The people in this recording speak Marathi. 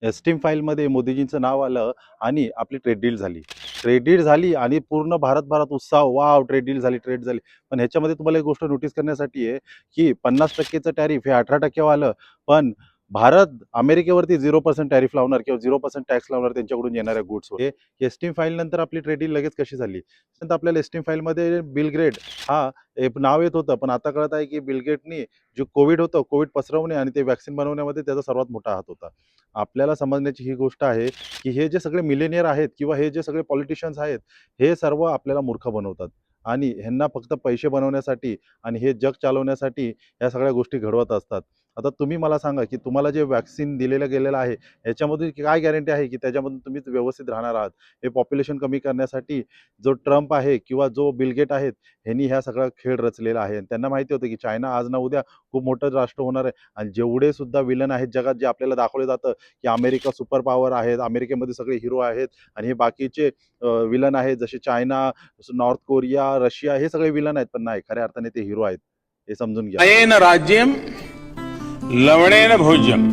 एस्टीम फाईलमध्ये मोदीजींचं नाव आलं आणि आपली ट्रेड डील झाली. ट्रेड डील झाली आणि पूर्ण भारतभरात उत्साह, वॉव! ट्रेड डील झाली, ट्रेड झाली. पण ह्याच्यामध्ये तुम्हाला एक गोष्ट नोटीस करण्यासाठी आहे, की 50% टॅरिफ हे 18% आलं. पण भारत अमेरिकेवरती 0% टॅरिफ लावणार किंवा 0% टॅक्स लावणार त्यांच्याकडून येणाऱ्या गुड्सवर. हे एस्टीम फाईलनंतर आपली ट्रेड डील लगेच कशी झाली? नंतर आपल्याला एस्टीम फाईलमध्ये बिल गेट हा एक नाव येत होतं. पण आता कळत आहे, की बिल गेटनी जे कोविड होतं, कोविड पसरवणे आणि ते व्हॅक्सिन बनवण्यामध्ये त्याचा सर्वात मोठा हात होता. आपल्याला समजण्याची ही गोष्ट आहे, की हे जे सगळे मिलेनियर आहेत किंवा हे जे सगळे पॉलिटिशियन्स आहेत, हे सर्व आपल्याला मूर्ख बनवतात आणि ह्यांना फक्त पैसे बनवण्यासाठी आणि हे जग चालवण्यासाठी ह्या सगळ्या गोष्टी घडवत असतात. आता तुम्ही मला सांगा, की तुम्हाला जे व्हॅक्सिन दिलेलं गेलेलं आहे, ह्याच्यामधून काय गॅरंटी आहे, की त्याच्यामधून तुम्ही व्यवस्थित राहणार आहात? हे पॉप्युलेशन कमी करण्यासाठी जो ट्रम्प आहे किंवा जो बिल गेट आहेत, ह्यांनी ह्या सगळा खेळ रचलेला आहे. त्यांना माहिती होतं, की चायना आज ना उद्या खूप मोठं राष्ट्र होणार आहे आणि जेवढे सुद्धा विलन आहेत जगात, जे आपल्याला दाखवलं जातं, की अमेरिका सुपर पॉवर आहे, अमेरिकेमध्ये सगळे हिरो आहेत आणि हे बाकीचे विलन आहेत जसे चायना, नॉर्थ कोरिया, रशिया हे सगळे विलन आहेत. पण नाही, खऱ्या अर्थाने ते हिरो आहेत. हे समजून घ्या. अयेन राज्यम लवणेन भोज्यम